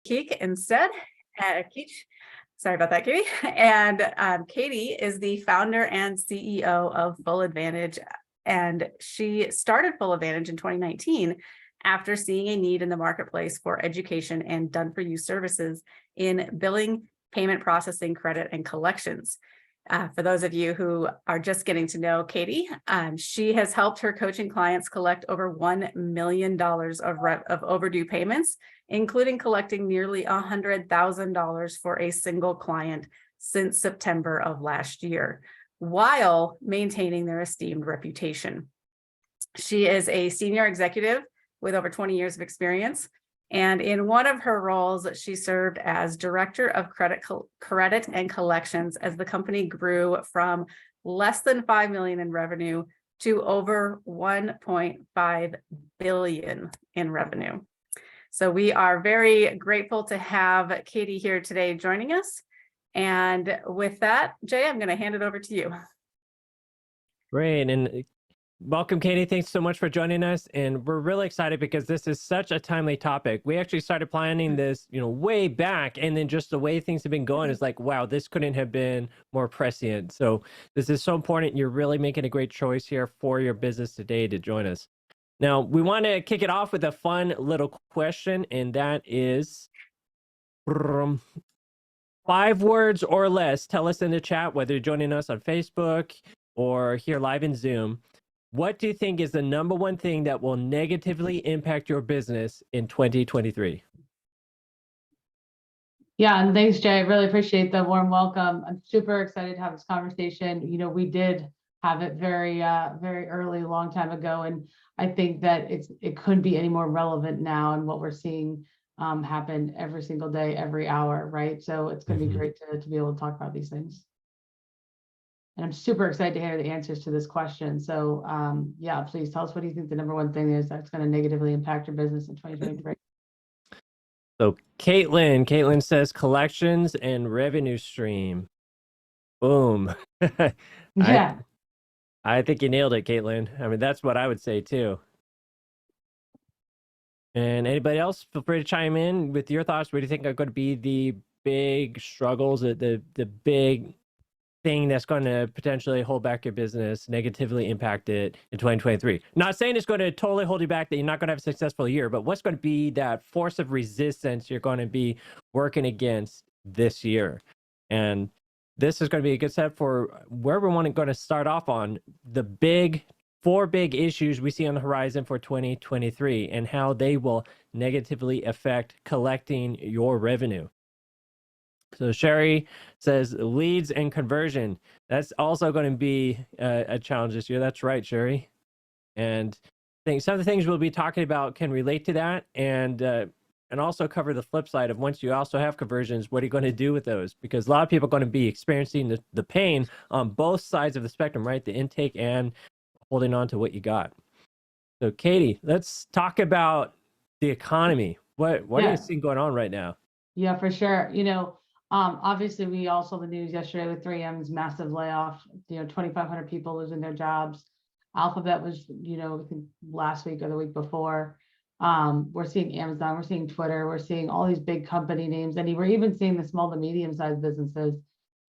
Keek instead. Keech. Sorry about that, Katie. And Katie is the founder and CEO of Full Advantage. And she started Full Advantage in 2019 after seeing a need in the marketplace for education and done-for-you services in billing, payment processing, credit, and collections. For those of you who are just getting to know Katie, she has helped her coaching clients collect over $1 million of overdue payments, including collecting nearly $100,000 for a single client since September of last year, while maintaining their esteemed reputation. She is a senior executive with over 20 years of experience. And in one of her roles, she served as director of credit and collections as the company grew from less than 5 million in revenue to over 1.5 billion in revenue. So we are very grateful to have Katie here today joining us. And with that, Jay, I'm going to hand it over to you. Great. And welcome, Katie. Thanks so much for joining us. And we're really excited because this is such a timely topic. We actually started planning this, way back. And then just the way things have been going is like, wow, this couldn't have been more prescient. So this is so important. You're really making a great choice here for your business today to join us. Now, we want to kick it off with a fun little question, and that is 5 words or less. Tell us in the chat, whether you're joining us on Facebook or here live in Zoom. What do you think is the number one thing that will negatively impact your business in 2023? Yeah, and thanks, Jay. I really appreciate the warm welcome. I'm super excited to have this conversation. We did have it very early, a long time ago, and I think that it couldn't be any more relevant now, and what we're seeing happen every single day, every hour, right? So it's going to be great to be able to talk about these things. And I'm super excited to hear the answers to this question. So yeah, please tell us, what do you think the number one thing is that's going to negatively impact your business in 2023? So Caitlin says collections and revenue stream. Boom. Yeah. I think you nailed it, Caitlin. I mean, that's what I would say too. And anybody else, feel free to chime in with your thoughts. What do you think are going to be the big struggles, the big thing that's going to potentially hold back your business, negatively impact it in 2023? Not saying it's going to totally hold you back, that you're not going to have a successful year, but what's going to be that force of resistance you're going to be working against this year? And this is going to be a good step for where we want to going to start off on the 4 big issues we see on the horizon for 2023 and how they will negatively affect collecting your revenue. So Sherry says leads and conversion. That's also going to be a challenge this year. That's right, Sherry. And I think some of the things we'll be talking about can relate to that, and also cover the flip side of once you also have conversions, what are you going to do with those? Because a lot of people are going to be experiencing the pain on both sides of the spectrum, right? The intake and holding on to what you got. So Katie, let's talk about the economy. What are you seeing going on right now? Yeah, for sure. Obviously we all saw the news yesterday with 3M's massive layoff, 2,500 people losing their jobs. Alphabet was, I think last week or the week before. We're seeing Amazon, we're seeing Twitter, we're seeing all these big company names, and we're even seeing the small to medium-sized businesses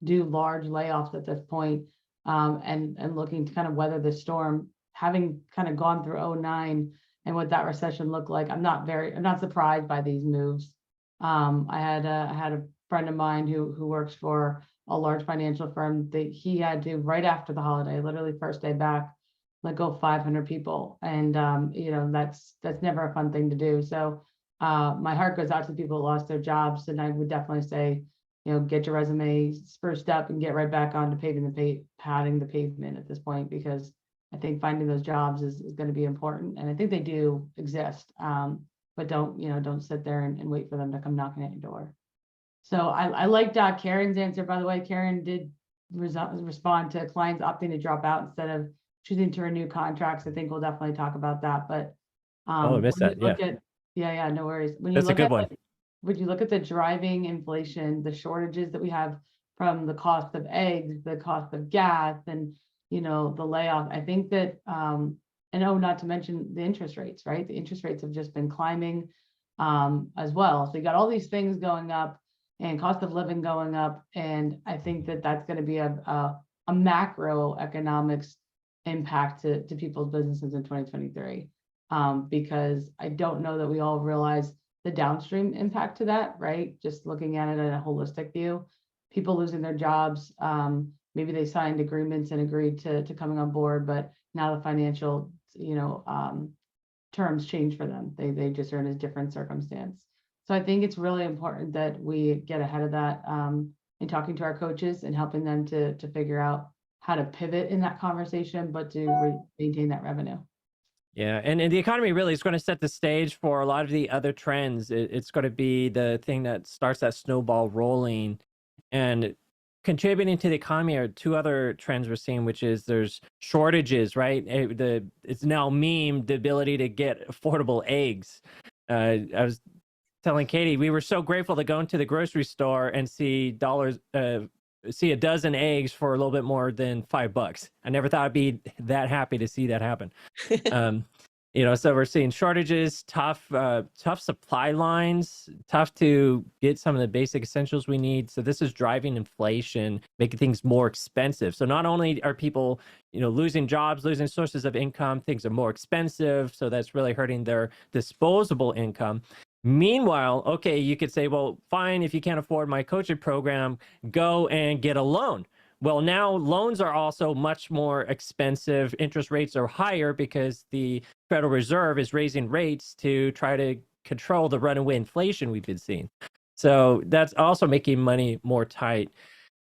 do large layoffs at this point, and looking to kind of weather the storm, having kind of gone through 2009 and what that recession looked like. I'm not surprised by these moves. I had a friend of mine who works for a large financial firm that he had to, right after the holiday, literally first day back, let go 500 people. And, that's never a fun thing to do. So my heart goes out to people who lost their jobs. And I would definitely say, get your resume spruced up and get right back on to padding the pavement at this point, because I think finding those jobs is going to be important. And I think they do exist. But don't sit there and wait for them to come knocking at your door. So I liked Karen's answer, by the way. Karen did respond to clients opting to drop out instead of choosing to renew contracts. I think we'll definitely talk about that. But I missed that. Yeah, no worries. That's a good one. When you look at the driving inflation, the shortages that we have from the cost of eggs, the cost of gas, and the layoff, I think that not to mention the interest rates, right? The interest rates have just been climbing. as well. So you got all these things going up and cost of living going up. And I think that that's going to be a macroeconomics impact to people's businesses in 2023. Because I don't know that we all realize the downstream impact to that, right? Just looking at it in a holistic view, people losing their jobs, maybe they signed agreements and agreed to coming on board, but now the financial, terms change for them. They just are in a different circumstance. So I think it's really important that we get ahead of that in talking to our coaches and helping them to figure out how to pivot in that conversation, but to maintain that revenue. Yeah, and the economy really is going to set the stage for a lot of the other trends. It's going to be the thing that starts that snowball rolling, and contributing to the economy are two other trends we're seeing, which is there's shortages, right? It's now memed the ability to get affordable eggs. I was telling Katie, we were so grateful to go into the grocery store and see a dozen eggs for a little bit more than $5. I never thought I'd be that happy to see that happen. So we're seeing shortages, tough supply lines, tough to get some of the basic essentials we need. So this is driving inflation, making things more expensive. So not only are people, losing jobs, losing sources of income, things are more expensive. So that's really hurting their disposable income. Meanwhile, okay, you could say, well, fine, if you can't afford my coaching program, go and get a loan. Well, now loans are also much more expensive. Interest rates are higher because the Federal Reserve is raising rates to try to control the runaway inflation we've been seeing. So that's also making money more tight.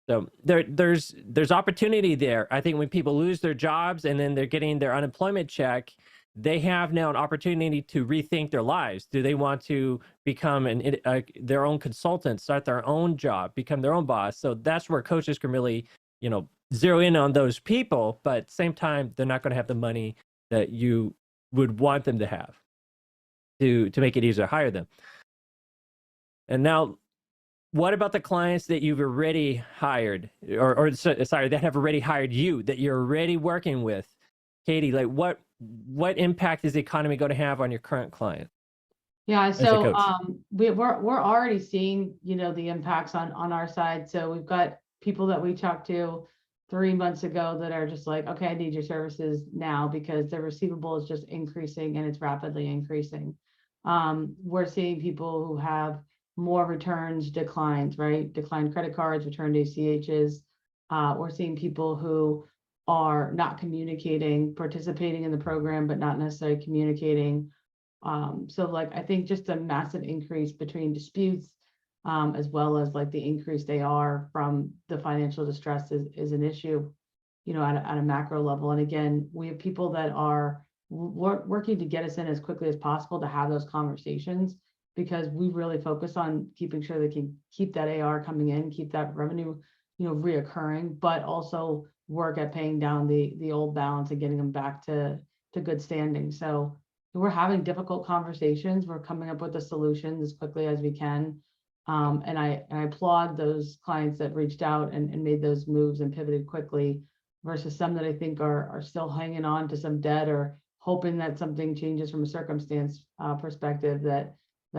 So there's opportunity there. I think when people lose their jobs and then they're getting their unemployment check, they have now an opportunity to rethink their lives. Do they want to become their own consultant, start their own job, become their own boss? So that's where coaches can really, zero in on those people, but at the same time, they're not going to have the money that you would want them to have to make it easier to hire them. And now, what about the clients that you've already hired, or that have already hired you, that you're already working with? Katie, like what impact is the economy going to have on your current client? Yeah, so we're already seeing, the impacts on our side. So we've got people that we talked to 3 months ago that are just like, okay, I need your services now because their receivable is just increasing and it's rapidly increasing. We're seeing people who have more returns, declines, right? Declined credit cards, returned ACHs. We're seeing people who are not communicating, participating in the program, but not necessarily communicating. So I think just a massive increase between disputes, as well as the increased AR from the financial distress is an issue, at a macro level. And again, we have people that are working to get us in as quickly as possible to have those conversations, because we really focus on keeping sure they can keep that AR coming in, keep that revenue, reoccurring, but also work at paying down the old balance and getting them back to good standing. So we're having difficult conversations. We're coming up with a solution as quickly as we can. And I applaud those clients that reached out and made those moves and pivoted quickly, versus some that I think are still hanging on to some debt or hoping that something changes from a circumstance perspective that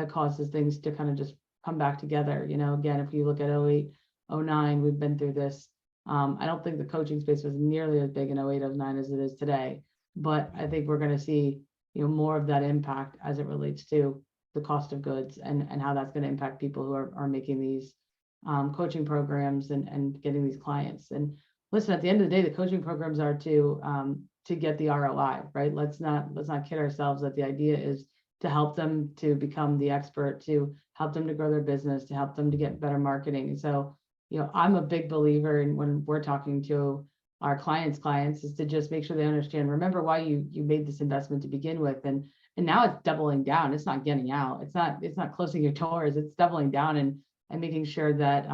causes things to kind of just come back together. Again, if you look at 08, 09, we've been through this. I don't think the coaching space was nearly as big in 08, 09 as it is today, but I think we're going to see, more of that impact as it relates to the cost of goods and how that's going to impact people who are making these coaching programs and getting these clients. And listen, at the end of the day, the coaching programs are to get the ROI, right? Let's not kid ourselves that the idea is to help them to become the expert, to help them to grow their business, to help them to get better marketing. And so, I'm a big believer in, when we're talking to our clients is to just make sure they understand, remember why you made this investment to begin with. And now it's doubling down. It's not getting out. It's not closing your doors. It's doubling down and making sure that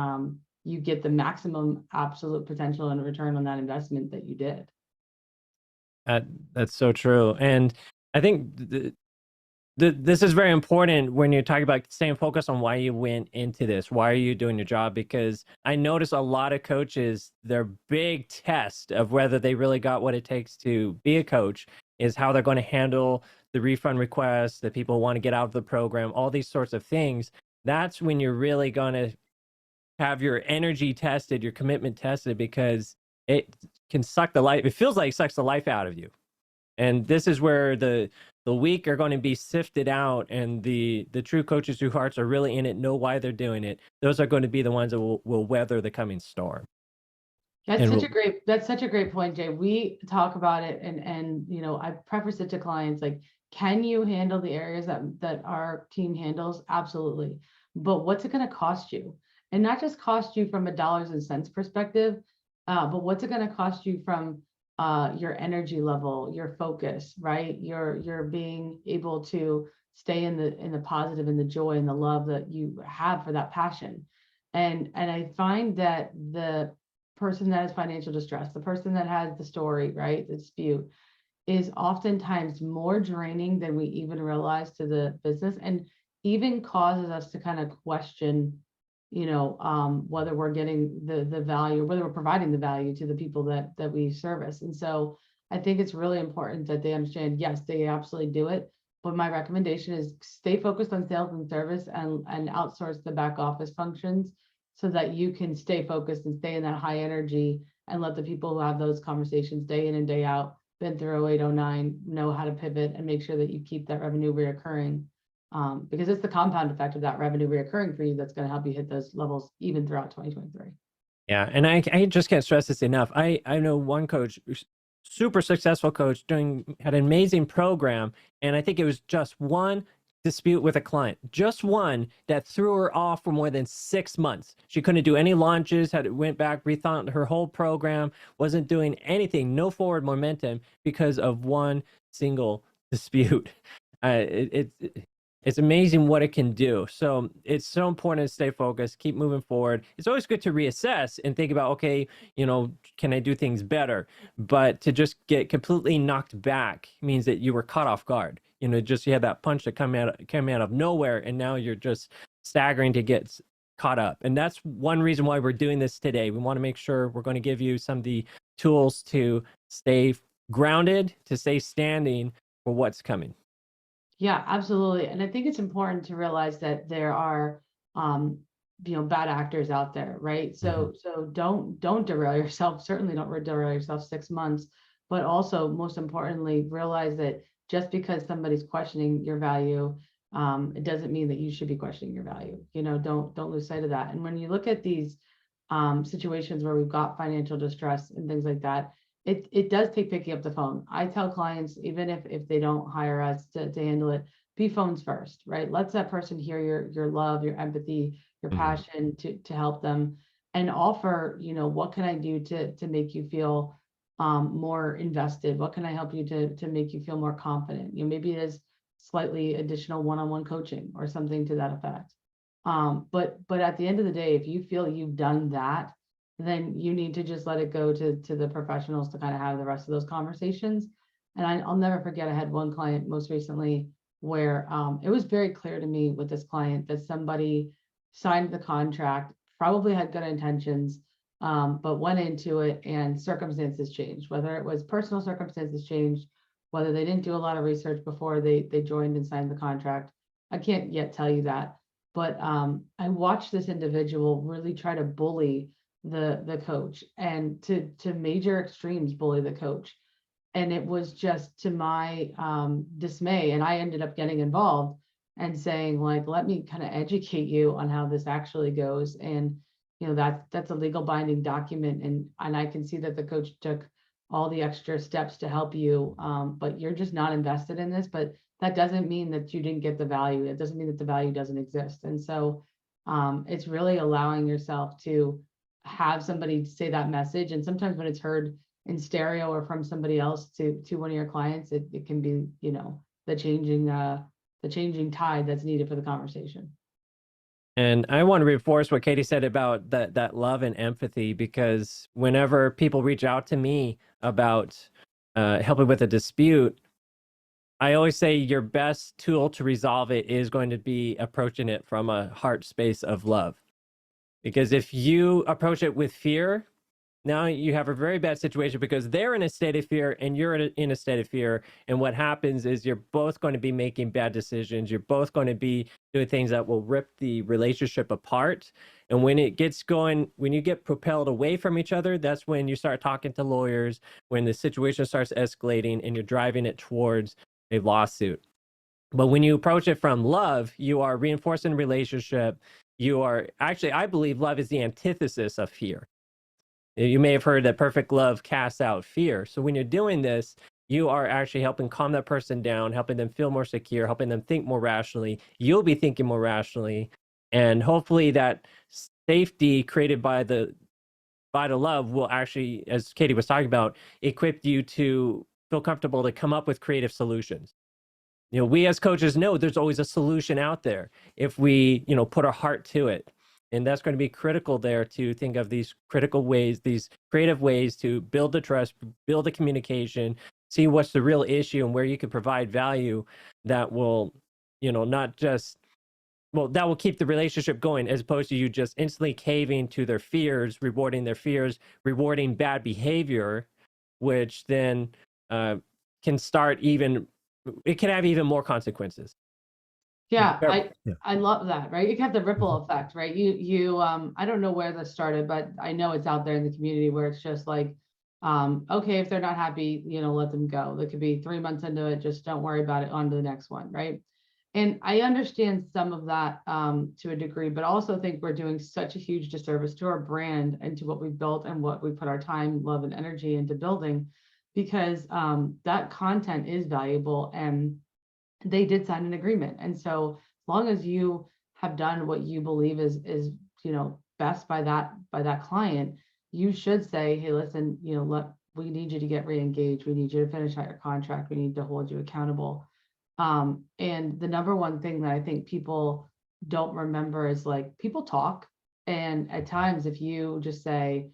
you get the maximum absolute potential and return on that investment that you did. That's so true. And I think this is very important when you're talking about staying focused on why you went into this. Why are you doing your job? Because I notice a lot of coaches, their big test of whether they really got what it takes to be a coach is how they're going to handle the refund requests, that people want to get out of the program, all these sorts of things, that's when you're really going to have your energy tested, your commitment tested, because it can suck the life. It feels like it sucks the life out of you. And this is where the weak are going to be sifted out, and the true coaches whose hearts are really in it, know why they're doing it. Those are going to be the ones that will weather the coming storm. That's such a great point, Jay. We talk about it, and you know, I preface it to clients like, can you handle the areas that our team handles? Absolutely. But what's it going to cost you? And not just cost you from a dollars and cents perspective, but what's it going to cost you from your energy level, your focus, right? Your being able to stay in the positive and the joy and the love that you have for that passion. And I find that the person that has financial distress, the person that has the story, right, the dispute, is oftentimes more draining than we even realize to the business, and even causes us to kind of question, you know, whether we're getting the value, whether we're providing the value to the people that we service. And so I think it's really important that they understand, yes, they absolutely do it. But my recommendation is stay focused on sales and service, and outsource the back office functions so that you can stay focused and stay in that high energy, and let the people who have those conversations day in and day out, been through 0809, know how to pivot and make sure that you keep that revenue reoccurring. Because it's the compound effect of that revenue reoccurring for you that's going to help you hit those levels even throughout 2023. Yeah, and I just can't stress this enough. I know one coach, super successful coach, had an amazing program, and I think it was just one dispute with a client, just one, that threw her off for more than 6 months. She couldn't do any launches, went back, rethought her whole program, wasn't doing anything, no forward momentum, because of one single dispute. It's amazing what it can do. So it's so important to stay focused, keep moving forward. It's always good to reassess and think about, okay, you know, can I do things better? But to just get completely knocked back means that you were caught off guard. You know, just you had that punch that came out of nowhere, and now you're just staggering to get caught up. And that's one reason why we're doing this today. We want to make sure we're going to give you some of the tools to stay grounded, to stay standing for what's coming. Yeah, absolutely. And I think it's important to realize that there are, you know, bad actors out there, right? So don't derail yourself. Certainly don't derail yourself 6 months, but also most importantly, realize that just because somebody's questioning your value, it doesn't mean that you should be questioning your value. You know, don't lose sight of that. And when you look at these situations where we've got financial distress and things like that, it does take picking up the phone. I tell clients, even if they don't hire us to handle it, be phones first, right? Let that person hear your love, your empathy, your passion to help them, and offer, you know, what can I do to make you feel more invested? What can I help you to make you feel more confident? You know, maybe it is slightly additional one-on-one coaching or something to that effect. But at the end of the day, if you feel you've done that, then you need to just let it go to the professionals to kind of have the rest of those conversations. And I'll never forget, I had one client most recently where it was very clear to me with this client that somebody signed the contract, probably had good intentions, but went into it and circumstances changed, whether it was personal circumstances changed, whether they didn't do a lot of research before they joined and signed the contract. I can't yet tell you that, but I watched this individual really try to bully the coach, and to major extremes bully the coach. And it was just to my dismay, and I ended up getting involved and saying, like, let me kind of educate you on how this actually goes. And you know, that's a legal binding document, and I can see that the coach took all the extra steps to help you, but you're just not invested in this. But that doesn't mean that you didn't get the value. It doesn't mean that the value doesn't exist. And so it's really allowing yourself to have somebody say that message. And sometimes when it's heard in stereo or from somebody else to one of your clients, it can be, you know, the changing tide that's needed for the conversation. And I want to reinforce what Katie said about that love and empathy, because whenever people reach out to me about helping with a dispute, I always say your best tool to resolve it is going to be approaching it from a heart space of love. Because if you approach it with fear, now you have a very bad situation because they're in a state of fear and you're in a state of fear. And what happens is you're both going to be making bad decisions. You're both going to be doing things that will rip the relationship apart. And when it gets going, when you get propelled away from each other, that's when you start talking to lawyers, when the situation starts escalating and you're driving it towards a lawsuit. But when you approach it from love, you are reinforcing the relationship. You are actually, I believe love is the antithesis of fear. You may have heard that perfect love casts out fear. So when you're doing this, you are actually helping calm that person down, helping them feel more secure, helping them think more rationally. You'll be thinking more rationally. And hopefully that safety created by the love will actually, as Katie was talking about, equip you to feel comfortable to come up with creative solutions. We as coaches know there's always a solution out there if we, put our heart to it. And that's going to be critical there to think of these critical ways, these creative ways to build the trust, build the communication, see what's the real issue and where you can provide value that will, not just, that will keep the relationship going as opposed to you just instantly caving to their fears, rewarding their fears, rewarding bad behavior, which then can start it can have even more consequences. Yeah, Yeah. I love that, right? You can have the ripple effect, right? I don't know where this started, but I know it's out there in the community where it's just like, okay, if they're not happy, let them go. They could be 3 months into it, just don't worry about it, on to the next one, right? And I understand some of that to a degree, but also think we're doing such a huge disservice to our brand and to what we've built and what we put our time, love, and energy into building, because that content is valuable and they did sign an agreement. And so as long as you have done what you believe is best by that client, you should say, hey, listen, we need you to get re-engaged. We need you to finish out your contract. We need to hold you accountable. And the number one thing that I think people don't remember is, like, people talk. And at times, if you just say,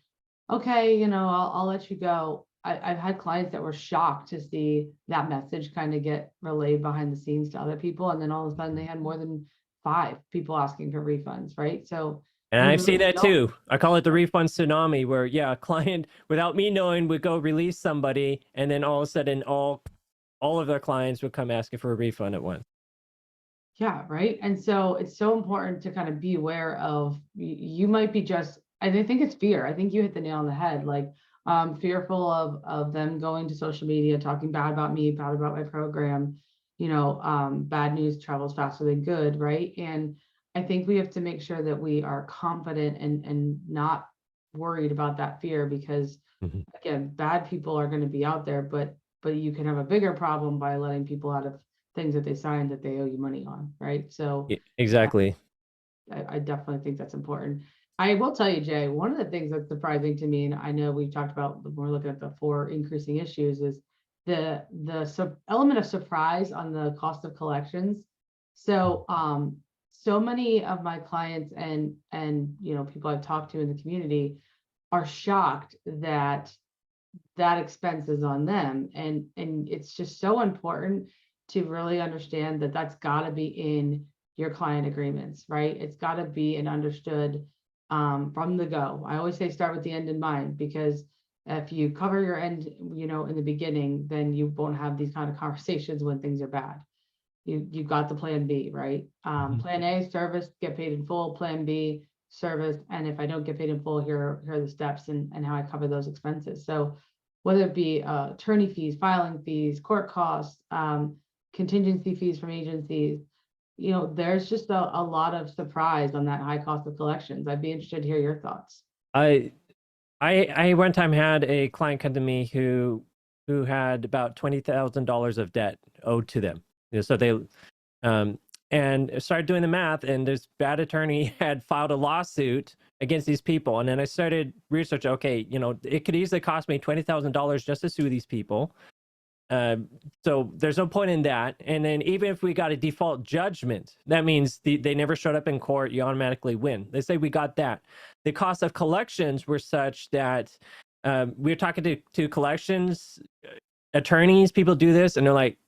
okay, I'll let you go. I've had clients that were shocked to see that message kind of get relayed behind the scenes to other people. And then all of a sudden they had more than 5 people asking for refunds, right? So, and I've seen that too. I call it the refund tsunami, where a client, without me knowing, would go release somebody, and then all of a sudden all of their clients would come asking for a refund at once. Yeah, right. And so it's so important to kind of be aware of, you might be just, I think it's fear. I think you hit the nail on the head. Like, fearful of them going to social media, talking bad about me, bad about my program. Bad news travels faster than good, right? And I think we have to make sure that we are confident and not worried about that fear, because again, bad people are going to be out there, but you can have a bigger problem by letting people out of things that they signed that they owe you money on, right? So exactly. I definitely think that's important. I will tell you, Jay, one of the things that's surprising to me, and I know we've talked about when we're looking at the 4 increasing issues, is the element of surprise on the cost of collections. So so many of my clients and people I've talked to in the community are shocked that expense is on them, and it's just so important to really understand that that's got to be in your client agreements, right? It's got to be an understood from the go. I always say start with the end in mind, because if you cover your end, in the beginning, then you won't have these kind of conversations when things are bad. You've got the plan B, right? Plan A, service, get paid in full. Plan B, service, and if I don't get paid in full, here are the steps and how I cover those expenses. So whether it be attorney fees, filing fees, court costs, contingency fees from agencies, there's just a lot of surprise on that high cost of collections. I'd be interested to hear your thoughts. I one time had a client come to me who had about $20,000 of debt owed to them. So they and started doing the math, and this bad attorney had filed a lawsuit against these people. And then I started researching, okay, it could easily cost me $20,000 just to sue these people. So there's no point in that. And then even if we got a default judgment, that means they never showed up in court, you automatically win. They say we got that. The cost of collections were such that we were talking to collections attorneys, people do this, and they're like,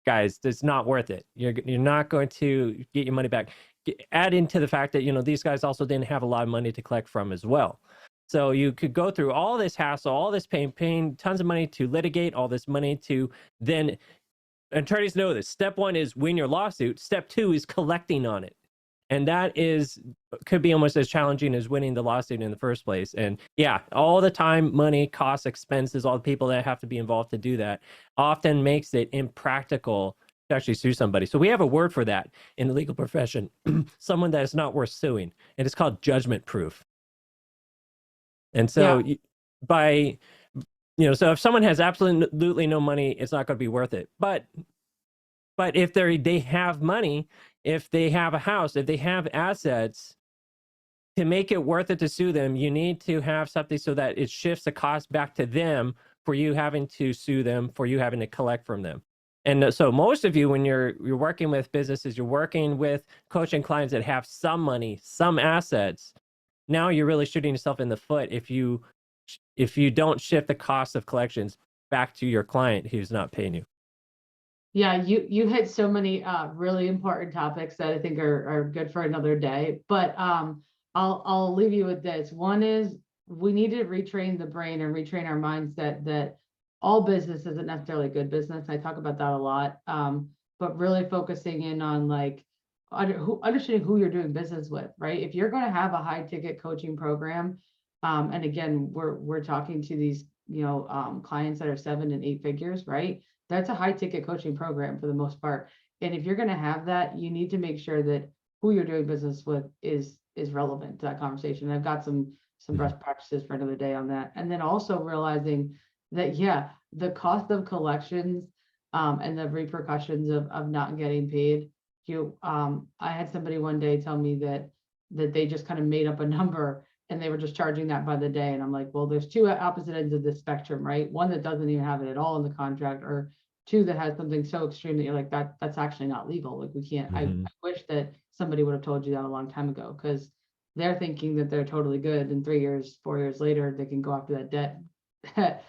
guys, it's not worth it. You're not going to get your money back. Add into the fact that, these guys also didn't have a lot of money to collect from as well. So you could go through all this hassle, all this pain, paying tons of money to litigate, all this money to then, attorneys know this. Step one is win your lawsuit. Step two is collecting on it. And that could be almost as challenging as winning the lawsuit in the first place. And yeah, all the time, money, costs, expenses, all the people that have to be involved to do that often makes it impractical to actually sue somebody. So we have a word for that in the legal profession, someone that is not worth suing. And it's called judgment proof. And so so if someone has absolutely no money, it's not going to be worth it. But if they have money, if they have a house, if they have assets, to make it worth it to sue them, you need to have something so that it shifts the cost back to them for you having to sue them, for you having to collect from them. And so most of you, when you're working with businesses, you're working with coaching clients that have some money, some assets, now you're really shooting yourself in the foot if you don't shift the cost of collections back to your client who's not paying you. Yeah, you hit so many really important topics that I think are good for another day. But I'll leave you with this. One is we need to retrain the brain and retrain our minds that all business isn't necessarily good business. I talk about that a lot. But really focusing in on like understanding who you're doing business with, right? If you're going to have a high ticket coaching program, and again, we're talking to these, clients that are 7 and 8 figures, right? That's a high ticket coaching program for the most part. And if you're going to have that, you need to make sure that who you're doing business with is relevant to that conversation. I've got some best practices for another day on that. And then also realizing that, the cost of collections, and the repercussions of not getting paid. I had somebody one day tell me that they just kind of made up a number and they were just charging that by the day. And I'm like, well, there's two opposite ends of the spectrum, right? One that doesn't even have it at all in the contract, or two that has something so extreme that you're like, that's actually not legal. Like we can't, I wish that somebody would have told you that a long time ago, because they're thinking that they're totally good. And 3 years, 4 years later, they can go after that debt at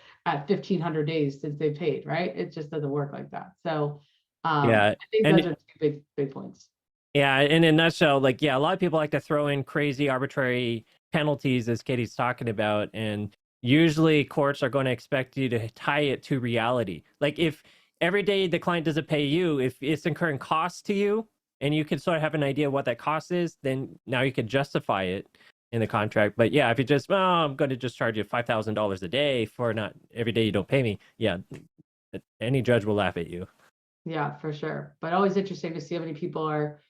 1,500 days since they paid, right? It just doesn't work like that. So I think those are two big points. Yeah, in a nutshell, a lot of people like to throw in crazy arbitrary penalties, as Katie's talking about, and usually courts are going to expect you to tie it to reality. Like if every day the client doesn't pay you, if it's incurring costs to you, and you can sort of have an idea what that cost is, then now you can justify it in the contract. But yeah, if you just, I'm going to just charge you $5,000 a day for not every day you don't pay me, any judge will laugh at you. Yeah, for sure. But always interesting to see how many people are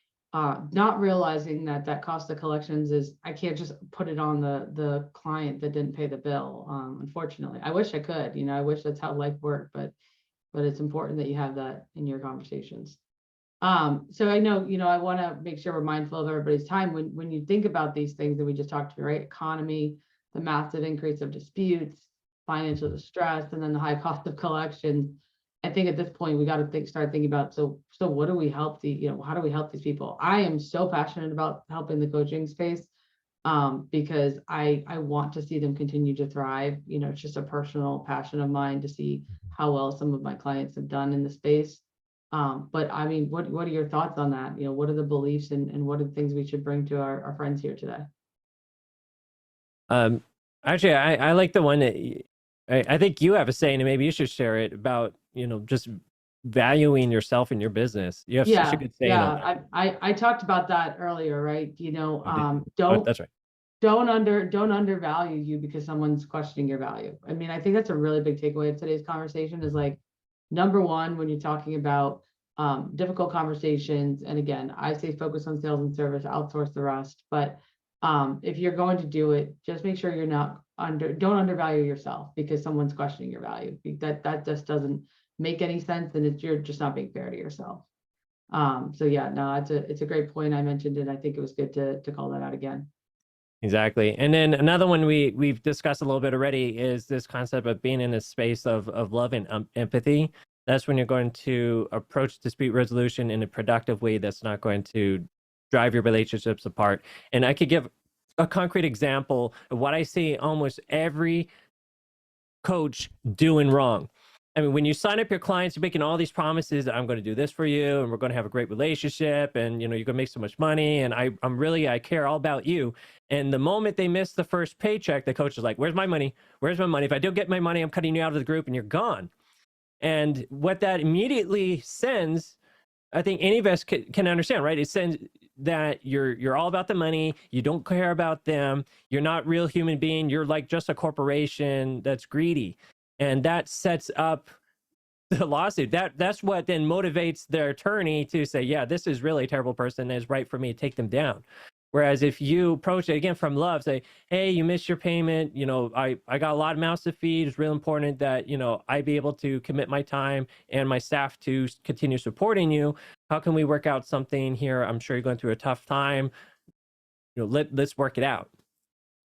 not realizing that cost of collections is, I can't just put it on the client that didn't pay the bill. Unfortunately, I wish I could, I wish that's how life worked, but it's important that you have that in your conversations. So I know, I want to make sure we're mindful of everybody's time when you think about these things that we just talked about, right? Economy, the massive increase of disputes, financial distress, and then the high cost of collections. I think at this point we got to start thinking about, so what do we help how do we help these people? I am so passionate about helping the coaching space, because I want to see them continue to thrive. It's just a personal passion of mine to see how well some of my clients have done in the space. But I mean, what are your thoughts on that? What are the beliefs and what are the things we should bring to our friends here today? Actually, I like the one that I think you have a saying, and maybe you should share it about, just valuing yourself in your business. You have such a good saying. Yeah, I talked about that earlier, right? That's right. Don't undervalue you because someone's questioning your value. I mean, I think that's a really big takeaway of today's conversation is like, number one, when you're talking about difficult conversations, and again, I say focus on sales and service, outsource the rest. But if you're going to do it, just make sure you're don't undervalue yourself because someone's questioning your value. That just doesn't make any sense, and you're just not being fair to yourself. So yeah, no, it's a great point. I mentioned it. I think it was good to call that out again. Exactly. And then another one we've discussed a little bit already is this concept of being in a space of love and empathy. That's when you're going to approach dispute resolution in a productive way that's not going to drive your relationships apart. And I could give a concrete example of what I see almost every coach doing wrong. I mean, when you sign up your clients, you're making all these promises that I'm going to do this for you, and we're going to have a great relationship, and you're going to make so much money, and I care all about you. And the moment they miss the first paycheck, the coach is like, "Where's my money? Where's my money? If I don't get my money, I'm cutting you out of the group, and you're gone." And what that immediately sends, I think any of us can understand, right? It sends that you're all about the money. You don't care about them. You're not real human being. You're like just a corporation that's greedy, and that sets up the lawsuit. That's what then motivates their attorney to say, yeah, this is really a terrible person, and it's right for me to take them down. Whereas if you approach it again from love, say, hey, you missed your payment, I got a lot of mouths to feed. It's real important that, I be able to commit my time and my staff to continue supporting you. How can we work out something here? I'm sure you're going through a tough time. Let's work it out.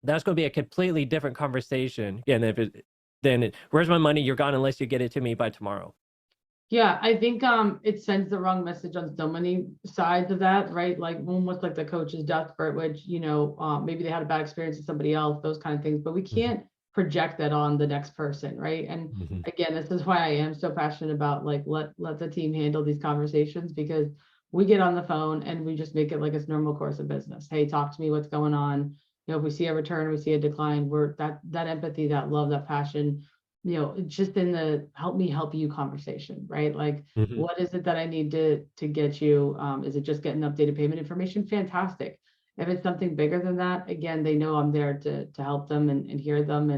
That's going to be a completely different conversation. Again, where's my money? You're gone unless you get it to me by tomorrow. Yeah, I think it sends the wrong message on so many sides of that, right? Like almost like the coach is desperate, which, maybe they had a bad experience with somebody else, those kind of things, but we can't project that on the next person, right? And again, this is why I am so passionate about like let the team handle these conversations, because we get on the phone and we just make it like it's normal course of business. Hey, talk to me, what's going on? If we see a return, we see a decline, we're that empathy, that love, that passion, just in the help me help you conversation, right? Like, what is it that I need to get you? Is it just getting updated payment information? Fantastic. If it's something bigger than that, again, they know I'm there to help them and hear them.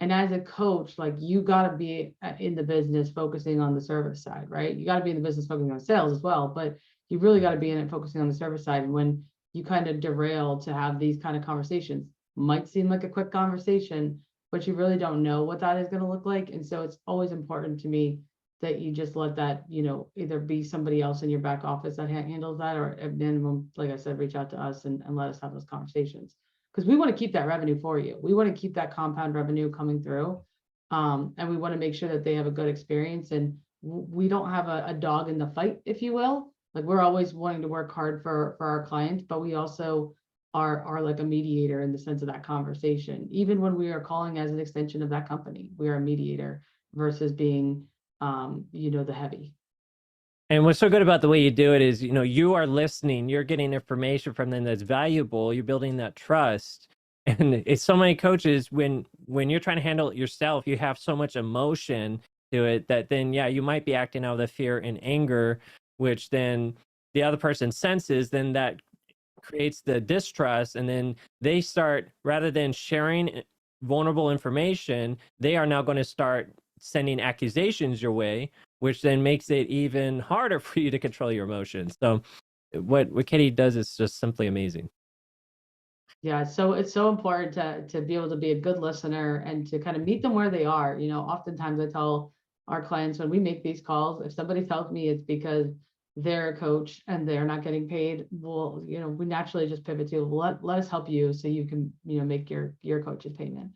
And as a coach, like you got to be in the business focusing on the service side, right? You got to be in the business focusing on sales as well, but you really got to be in it focusing on the service side. And when you kind of derail to have these kind of conversations, might seem like a quick conversation, but you really don't know what that is going to look like. And so it's always important to me that you just let that, either be somebody else in your back office that handles that, or at minimum, like I said, reach out to us and let us have those conversations. Because we want to keep that revenue for you. We want to keep that compound revenue coming through. And we want to make sure that they have a good experience. And we don't have a dog in the fight, if you will. Like we're always wanting to work hard for our clients, but we also are like a mediator in the sense of that conversation. Even when we are calling as an extension of that company, we are a mediator versus being, the heavy. And what's so good about the way you do it is, you are listening, you're getting information from them that's valuable, you're building that trust. And it's so many coaches, when you're trying to handle it yourself, you have so much emotion to it that then, yeah, you might be acting out of the fear and anger, which then the other person senses, then that creates the distrust. And then they start, rather than sharing vulnerable information, they are now going to start sending accusations your way, which then makes it even harder for you to control your emotions. So what Katie does is just simply amazing. Yeah, so it's so important to be able to be a good listener and to kind of meet them where they are. Oftentimes I tell our clients when we make these calls, if somebody tells me it's because they're a coach and they're not getting paid, well, we naturally just pivot to let us help you so you can, make your coach's payment.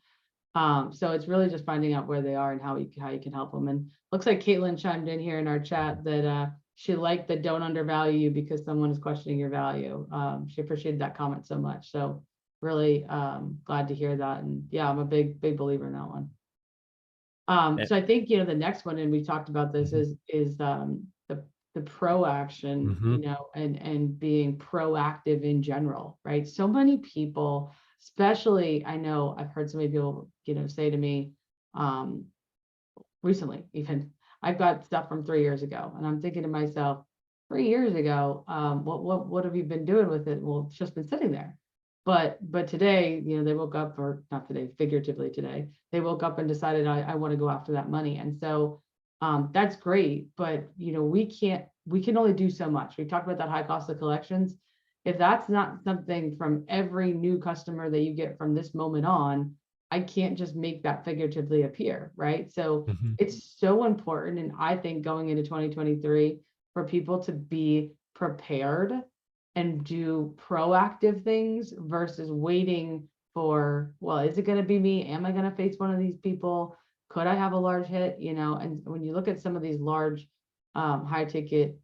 So it's really just finding out where they are and how you can help them. And looks like Caitlin chimed in here in our chat that she liked the don't undervalue you because someone is questioning your value. She appreciated that comment so much. So really glad to hear that. And yeah, I'm a big believer in that one. So I think, the next one, and we talked about this, is the pro action, and being proactive in general, right? So many people, especially, I know I've heard so many people, say to me recently, even I've got stuff from 3 years ago, and I'm thinking to myself, 3 years ago, what have you been doing with it? Well, it's just been sitting there. But today, they woke up, or not today, figuratively today, they woke up and decided I want to go after that money. And so that's great, but we can only do so much. We talked about that high cost of collections. If that's not something from every new customer that you get from this moment on, I can't just make that figuratively appear, right? So it's so important. And I think going into 2023, for people to be prepared and do proactive things versus waiting for, well, is it going to be me? Am I going to face one of these people? Could I have a large hit? And when you look at some of these large high ticket,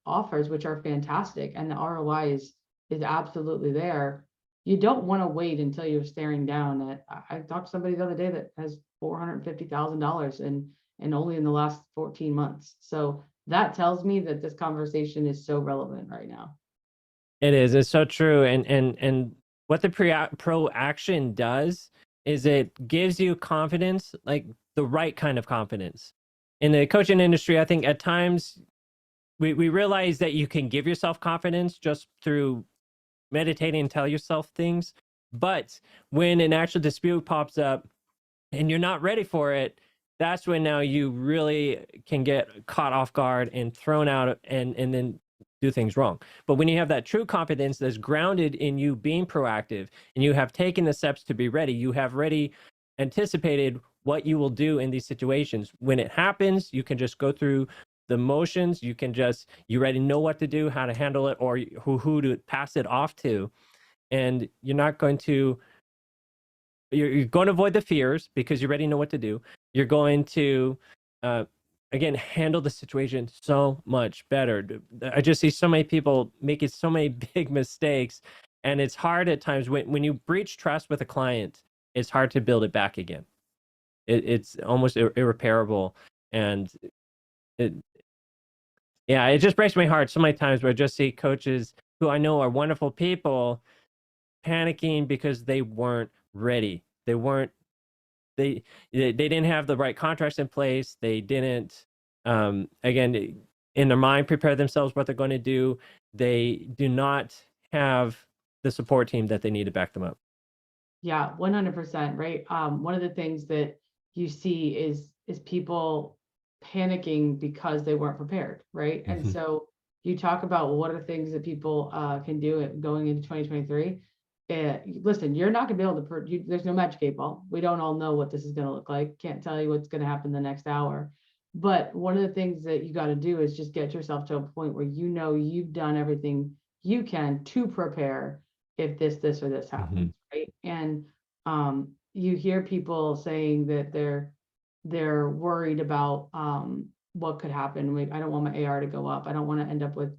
offers, which are fantastic, and the ROI is absolutely there. You don't want to wait until you're staring down at, I talked to somebody the other day that has $450,000 and and only in the last 14 months. So that tells me that this conversation is so relevant right now. It is. It's so true. And what the pro action does is it gives you confidence, like the right kind of confidence. In the coaching industry, I think at times we realize that you can give yourself confidence just through meditating and tell yourself things. But when an actual dispute pops up and you're not ready for it, that's when now you really can get caught off guard and thrown out and then do things wrong. But when you have that true confidence that's grounded in you being proactive and you have taken the steps to be ready, you have already anticipated what you will do in these situations. When it happens, you can just go through the motions. You already know what to do, how to handle it, or who to pass it off to. And you're going to avoid the fears because you already know what to do. You're going to, again, handle the situation so much better. I just see so many people making so many big mistakes, and it's hard at times when you breach trust with a client, it's hard to build it back again. It's almost irreparable. And it just breaks my heart so many times where I just see coaches who I know are wonderful people panicking because they weren't ready. They didn't have the right contracts in place. They didn't, again, in their mind, prepare themselves what they're going to do. They do not have the support team that they need to back them up. Yeah, 100%, right? One of the things that you see is people panicking because they weren't prepared, right? And so you talk about what are things that people can do going into 2023. Listen, you're not going to be able to, there's no magic 8 ball. We don't all know what this is going to look like. Can't tell you what's going to happen the next hour. But one of the things that you got to do is just get yourself to a point where you know you've done everything you can to prepare if this or this happens, right? And you hear people saying that they're worried about what could happen. Like, I don't want my AR to go up. I don't want to end up with,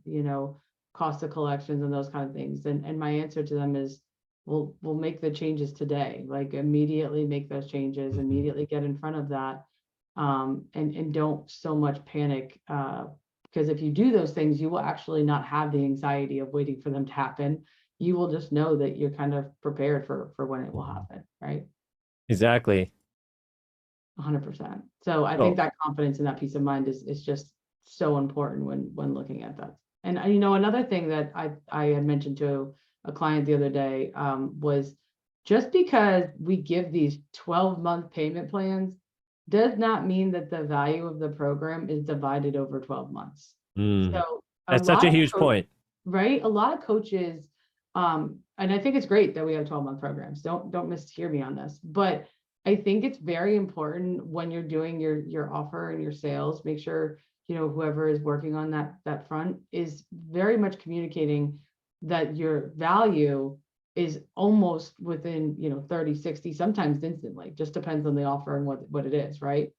cost of collections and those kind of things. And my answer to them is, we'll make the changes today. Like, immediately make those changes, immediately get in front of that, and don't so much panic. Because if you do those things, you will actually not have the anxiety of waiting for them to happen. You will just know that you're kind of prepared for when it will happen, right? Exactly. 100%. So I think that confidence and that peace of mind is just so important when looking at that. And another thing that I had mentioned to a client the other day was, just because we give these 12-month payment plans does not mean that the value of the program is divided over 12 months. So that's such a huge point, right? A lot of coaches, and I think it's great that we have 12-month programs. Don't mishear me on this, but I think it's very important when you're doing your offer and your sales, make sure, whoever is working on that front is very much communicating that your value is almost within, 30, 60, sometimes instantly, just depends on the offer and what it is, right?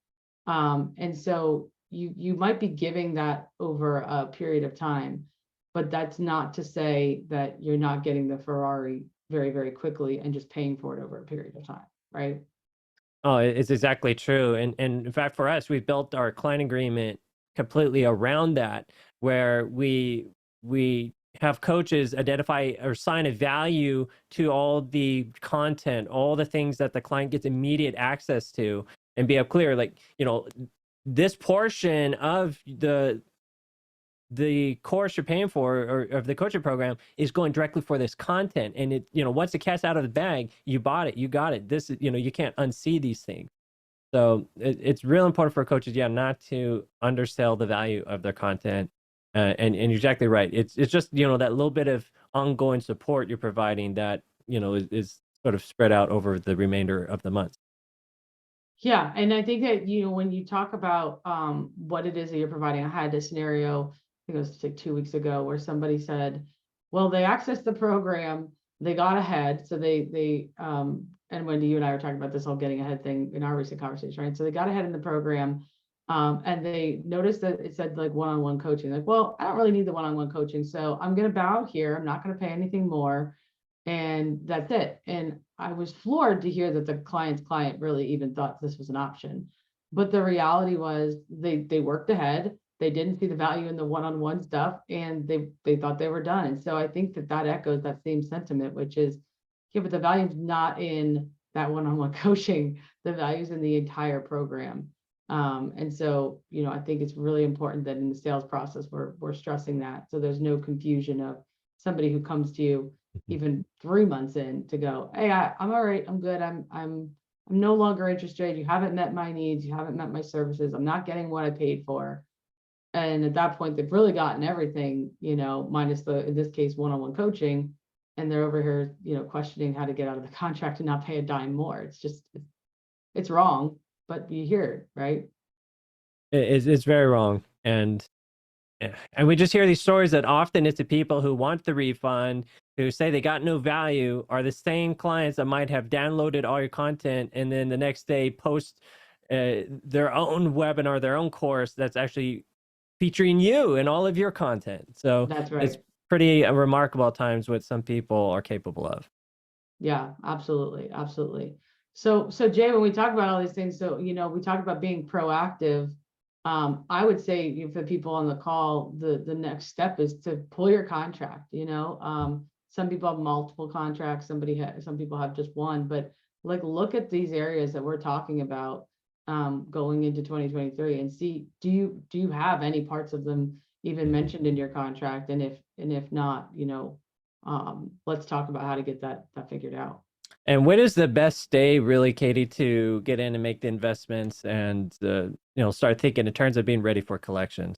And so you might be giving that over a period of time, but that's not to say that you're not getting the Ferrari very, very quickly and just paying for it over a period of time, right? Oh, it's exactly true. And in fact, for us, we built our client agreement completely around that, where we have coaches identify or assign a value to all the content, all the things that the client gets immediate access to, and be clear, like, this portion of the course you're paying for, or of the coaching program, is going directly for this content. And it, once the cat's out of the bag, you bought it, you got it. This is, you can't unsee these things. So it's real important for coaches, not to undersell the value of their content. And you're exactly right. It's just, that little bit of ongoing support you're providing that, is sort of spread out over the remainder of the months. Yeah. And I think that, when you talk about what it is that you're providing, I had a scenario, I think it was like 2 weeks ago, where somebody said, well, they accessed the program, they got ahead. So they and Wendy, you and I were talking about this whole getting ahead thing in our recent conversation, right? So they got ahead in the program, and they noticed that it said like one-on-one coaching. Like, well, I don't really need the one-on-one coaching, so I'm going to bow here. I'm not going to pay anything more. And that's it. And I was floored to hear that the client's client really even thought this was an option. But the reality was they worked ahead. They didn't see the value in the one-on-one stuff, and they thought they were done. And so I think that echoes that same sentiment, which is, yeah, but the value's not in that one-on-one coaching. The value's in the entire program. And so, I think it's really important that in the sales process, we're stressing that. So there's no confusion of somebody who comes to you even 3 months in to go, hey, I'm all right. I'm good. I'm no longer interested. You haven't met my needs. You haven't met my services. I'm not getting what I paid for. And at that point, they've really gotten everything, minus in this case, one-on-one coaching. And they're over here, questioning how to get out of the contract and not pay a dime more. It's just, it's wrong, but you hear it, right? It's very wrong. And we just hear these stories that often it's the people who want the refund, who say they got no value, are the same clients that might have downloaded all your content and then the next day post their own webinar, their own course that's actually featuring you and all of your content. So That's right. it's pretty remarkable at times what some people are capable of. Yeah, absolutely. Absolutely. So Jay, when we talk about all these things, so, we talk about being proactive. I would say for people on the call, the next step is to pull your contract. Some people have multiple contracts, some people have just one, but like, look at these areas that we're talking about going into 2023 and see, do you have any parts of them even mentioned in your contract? And if not, let's talk about how to get that figured out. And when is the best day, really, Katie, to get in and make the investments and start thinking in terms of being ready for collections?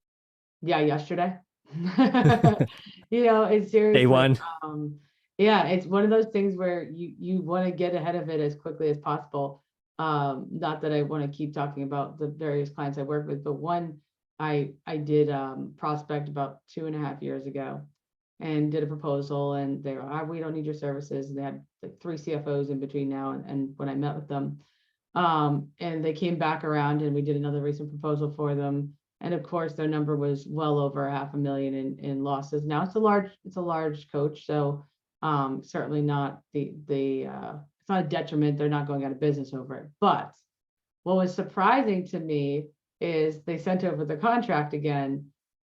Yeah, yesterday. It's seriously, Day one. Yeah, it's one of those things where you want to get ahead of it as quickly as possible. Not that I want to keep talking about the various clients I work with, but one I did prospect about 2.5 years ago and did a proposal, and they were, we don't need your services. And they had like 3 CFOs in between now and when I met with them. And they came back around and we did another recent proposal for them. And of course, their number was well over $500,000 in losses. Now it's a large coach, so certainly not it's not a detriment. They're not going out of business over it. But what was surprising to me is they sent over the contract again,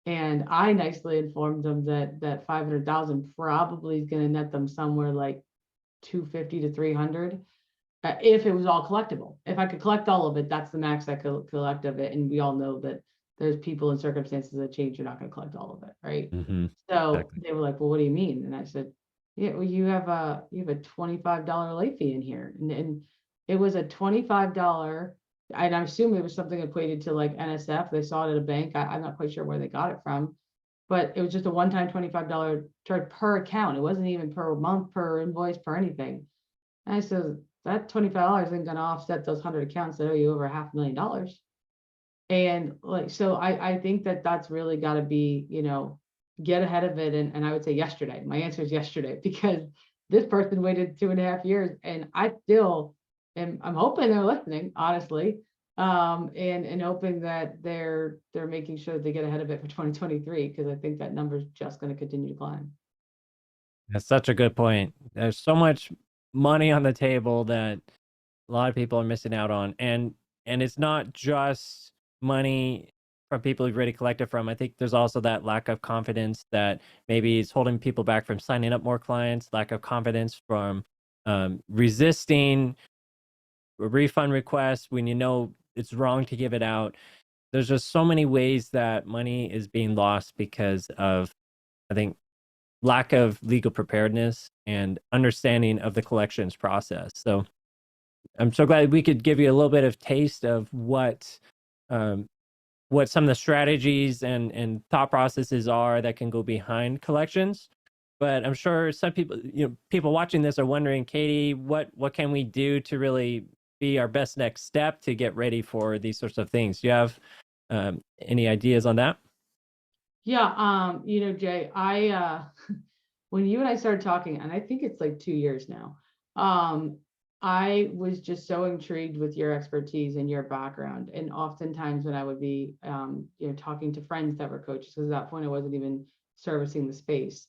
and I nicely informed them that 500,000 probably is going to net them somewhere like 250 to 300. If it was all collectible. If I could collect all of it, that's the max I could collect of it. And we all know that there's people and circumstances that change. You're not going to collect all of it, right? Mm-hmm. So Exactly. they were like, well, what do you mean? And I said, yeah, well, you have a $25 late fee in here. And it was a $25, and I assume it was something equated to like NSF. They saw it at a bank. I'm not quite sure where they got it from, but it was just a one-time $25 charge per account. It wasn't even per month, per invoice, per anything. And I said, that $25 isn't going to offset those 100 accounts that owe you over $500,000. And like, so I think that's really got to be, get ahead of it. And I would say yesterday, my answer is yesterday, because this person waited 2.5 years, and I still I'm hoping they're listening, honestly. And hoping that they're making sure they get ahead of it for 2023, because I think that number is just going to continue to climb. That's such a good point. There's so much money on the table that a lot of people are missing out on. And it's not just money from people who've already collected from. I think there's also that lack of confidence that maybe is holding people back from signing up more clients, lack of confidence from resisting a refund requests when it's wrong to give it out. There's just so many ways that money is being lost because of, I think, lack of legal preparedness and understanding of the collections process. So I'm so glad we could give you a little bit of taste of what some of the strategies and thought processes are that can go behind collections. But I'm sure some people, people watching this are wondering, Katie, what can we do to really be our best next step to get ready for these sorts of things? Do you have any ideas on that? Yeah, Jay, I when you and I started talking, and I think it's like 2 years now, I was just so intrigued with your expertise and your background. And oftentimes when I would be talking to friends that were coaches, because at that point I wasn't even servicing the space,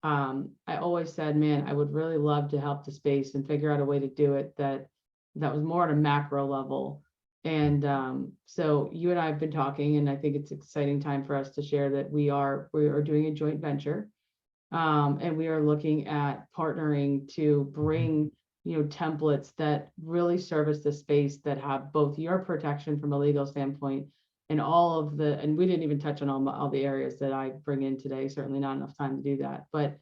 I always said, man, I would really love to help the space and figure out a way to do it that was more at a macro level. And so you and I have been talking, and I think it's an exciting time for us to share that we are doing a joint venture. And we are looking at partnering to bring, templates that really service the space, that have both your protection from a legal standpoint and and we didn't even touch on all the areas that I bring in today, certainly not enough time to do that. But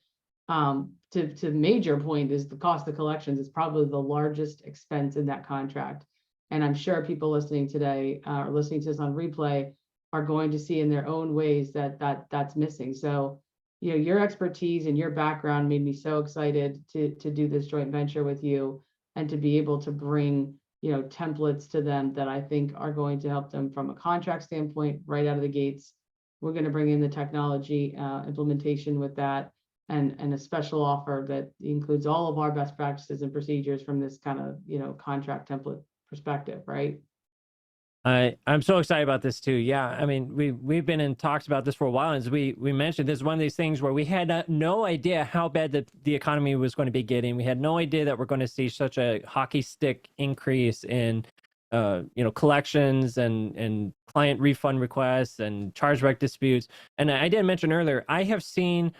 to major point is the cost of collections is probably the largest expense in that contract. And I'm sure people listening today, or listening to this on replay, are going to see in their own ways that's missing. So, your expertise and your background made me so excited to do this joint venture with you, and to be able to bring, templates to them that I think are going to help them from a contract standpoint right out of the gates. We're going to bring in the technology implementation with that, and a special offer that includes all of our best practices and procedures from this kind of, contract template perspective, right? I'm so excited about this too. Yeah, I mean, we've been in talks about this for a while. As we mentioned, this is one of these things where we had no idea how bad the economy was going to be getting. We had no idea that we're going to see such a hockey stick increase in collections and client refund requests and chargeback disputes. And I did mention earlier, I have seen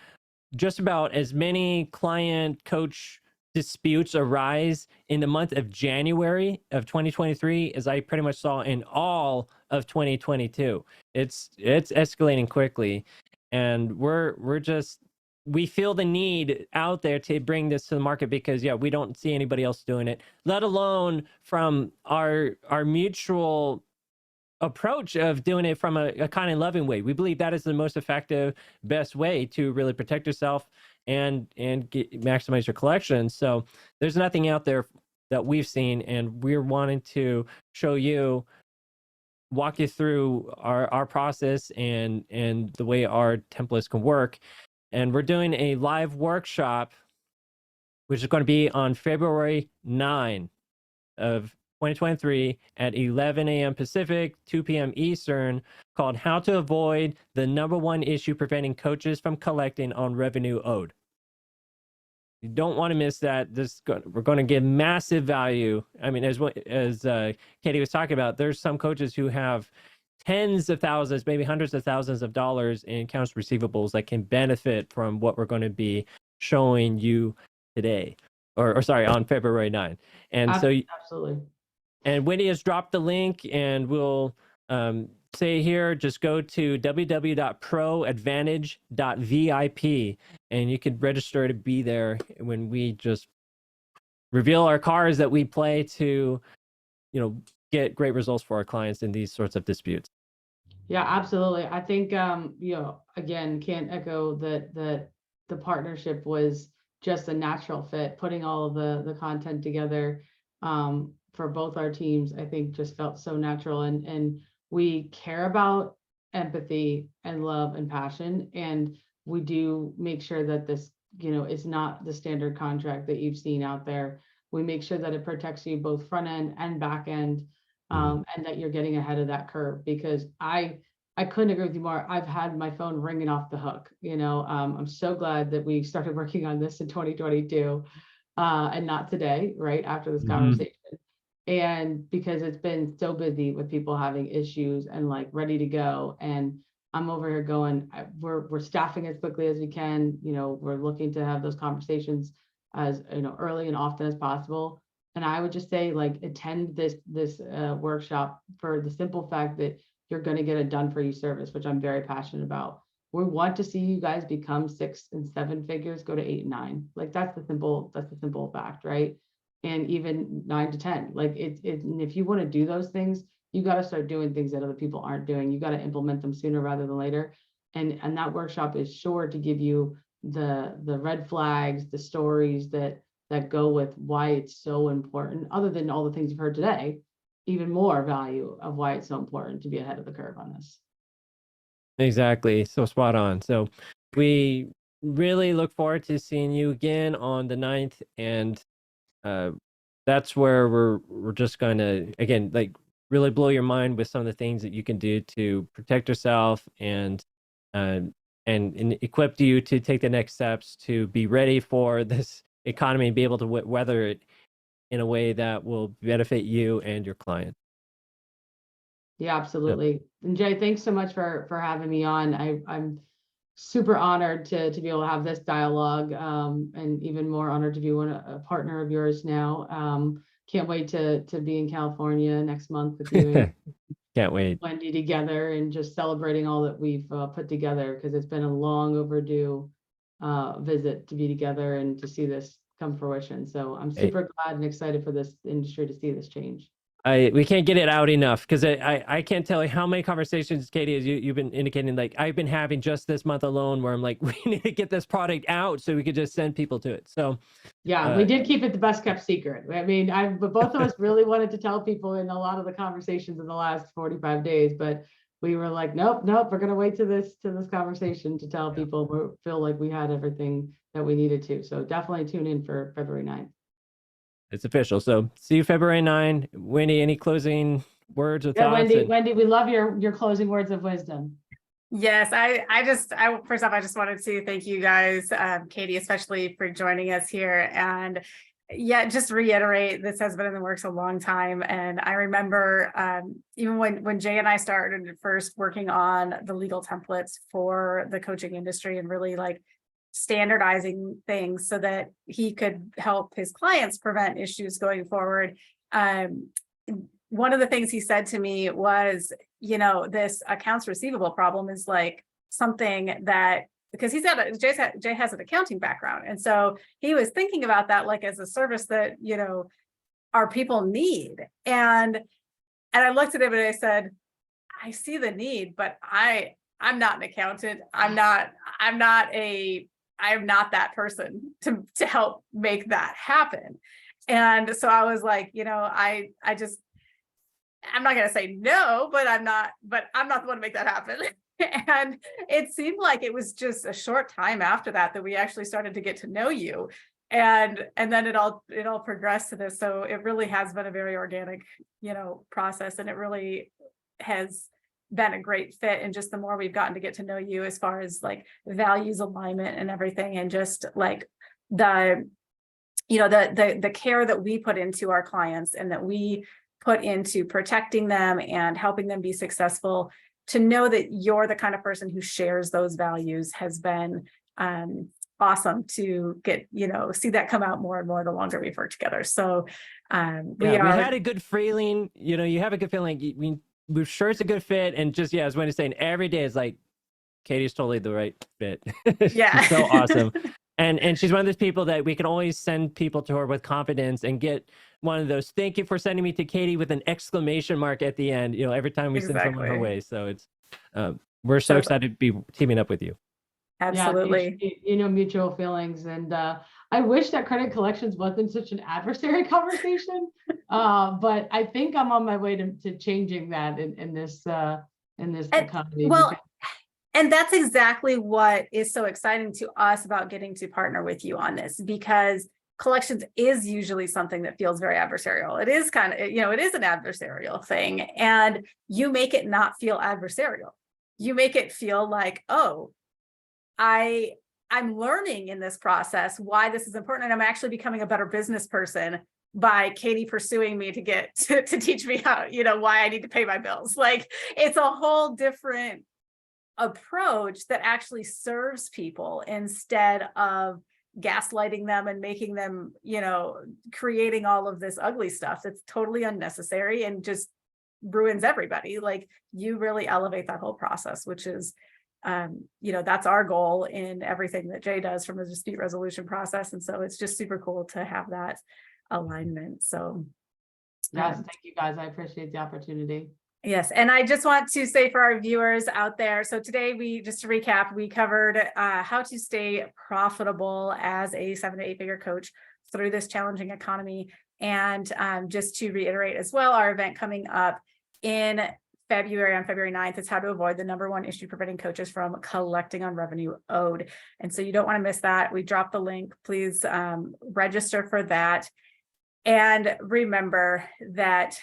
just about as many client coach disputes arise in the month of January of 2023 as I pretty much saw in all of 2022. It's escalating quickly, and we feel the need out there to bring this to the market, because we don't see anybody else doing it, let alone from our mutual approach of doing it from a kind and loving way. We believe that is the most effective, best way to really protect yourself and maximize your collection. So there's nothing out there that we've seen, and we're wanting to show you, walk you through our process and the way our templates can work. And we're doing a live workshop, which is going to be on February 9 of 2023 at 11 a.m. Pacific, 2 p.m. Eastern, called How to Avoid the Number One Issue Preventing Coaches from Collecting on Revenue Owed. You don't want to miss that. We're going to give massive value. I mean, as Katie was talking about, there's some coaches who have tens of thousands, maybe hundreds of thousands of dollars in accounts receivables that can benefit from what we're going to be showing you today, or sorry, on February 9th. And absolutely. And Wendy has dropped the link, and we'll say here, just go to www.proadvantage.vip, and you can register to be there when we just reveal our cards that we play to, get great results for our clients in these sorts of disputes. Yeah, absolutely. I think, again, can't echo that the partnership was just a natural fit. Putting all of the content together for both our teams, I think just felt so natural. And we care about empathy and love and passion. And we do make sure that this, is not the standard contract that you've seen out there. We make sure that it protects you both front end and back end, and that you're getting ahead of that curve, because I couldn't agree with you more. I've had my phone ringing off the hook. I'm so glad that we started working on this in 2022 and not today, right after this conversation. And because it's been so busy with people having issues and like ready to go. And I'm over here going, we're staffing as quickly as we can. We're looking to have those conversations as early and often as possible. And I would just say, like, attend this workshop for the simple fact that you're going to get a done for you service, which I'm very passionate about. We want to see you guys become 6 and 7 figures, go to 8 and 9. Like that's the simple fact, right? And even 9 to 10. Like and if you want to do those things, you got to start doing things that other people aren't doing. You got to implement them sooner rather than later. And that workshop is sure to give you the red flags, the stories that go with why it's so important, other than all the things you've heard today, even more value of why it's so important to be ahead of the curve on this. Exactly. So spot on. So we really look forward to seeing you again on the 9th. And that's where we're just going to, again, like really blow your mind with some of the things that you can do to protect yourself and equip you to take the next steps to be ready for this economy and be able to weather it in a way that will benefit you and your client. Yeah, absolutely. And Jay, thanks so much for having me on. I'm super honored to be able to have this dialogue, and even more honored to be a partner of yours now. Can't wait to be in California next month with you and Can't wait. Wendy together and just celebrating all that we've put together, because it's been a long overdue visit to be together and to see this come fruition. So I'm Hey. super glad and excited for this industry to see this change. We can't get it out enough, because I can't tell you how many conversations, Katie, as you've been indicating, like I've been having just this month alone, where I'm like, we need to get this product out so we could just send people to it. So Yeah, we did keep it the best kept secret. I mean, but both of us really wanted to tell people in a lot of the conversations in the last 45 days, but we were like, nope, we're gonna wait to this conversation to tell people we feel like we had everything that we needed to. So definitely tune in for February 9th. it's official. So see you February 9. Wendy, any closing words or Yeah, thoughts? Wendy, we love your closing words of wisdom. Yes, I first off, I just wanted to thank you guys, Katie, especially for joining us here. And yeah, just reiterate, this has been in the works a long time. And I remember even when Jay and I started first working on the legal templates for the coaching industry and really like standardizing things so that he could help his clients prevent issues going forward. One of the things he said to me was, this accounts receivable problem is like something that, because Jay has an accounting background. And so he was thinking about that like as a service that, our people need. And I looked at him and I said, I see the need, but I'm not an accountant. I'm not that person to help make that happen. And so I was like, I'm not going to say no, but I'm not the one to make that happen. And it seemed like it was just a short time after that we actually started to get to know you. And then it all progressed to this. So it really has been a very organic, process. And it really has been a great fit. And just the more we've gotten to get to know you as far as like values alignment and everything, and just like the care that we put into our clients and that we put into protecting them and helping them be successful, to know that you're the kind of person who shares those values has been awesome to get, see that come out more and more the longer we've worked together. So we had a good feeling, you have a good feeling. We're sure it's a good fit. And just, as Wendy's saying, every day is like, Katie's totally the right fit. Yeah. She's so awesome. And she's one of those people that we can always send people to her with confidence and get one of those, thank you for sending me to Katie with an exclamation mark at the end, every time we send someone her way. So it's, we're so excited to be teaming up with you. Absolutely. Yeah, mutual feelings. And I wish that credit collections wasn't such an adversary conversation. But I think I'm on my way to changing that in this economy. Well, and that's exactly what is so exciting to us about getting to partner with you on this, because collections is usually something that feels very adversarial. It is kind of, it is an adversarial thing, and you make it not feel adversarial. You make it feel like, oh, I'm learning in this process why this is important, and I'm actually becoming a better business person by Katie pursuing me to get to teach me how, why I need to pay my bills. Like, it's a whole different approach that actually serves people instead of gaslighting them and making them, creating all of this ugly stuff that's totally unnecessary and just ruins everybody. Like, you really elevate that whole process, which is, that's our goal in everything that Jay does from the dispute resolution process. And so it's just super cool to have that alignment. So yes, thank you guys. I appreciate the opportunity. Yes. And I just want to say for our viewers out there, so today just to recap, we covered how to stay profitable as a 7 to 8 figure coach through this challenging economy. And just to reiterate as well, our event coming up in February, on February 9th, is how to avoid the #1 issue preventing coaches from collecting on revenue owed. And so you don't want to miss that. We dropped the link. Please register for that. And remember that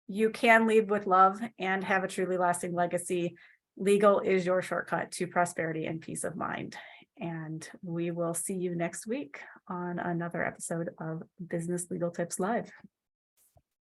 you can lead with love and have a truly lasting legacy. Legal is your shortcut to prosperity and peace of mind. And we will see you next week on another episode of Business Legal Tips Live.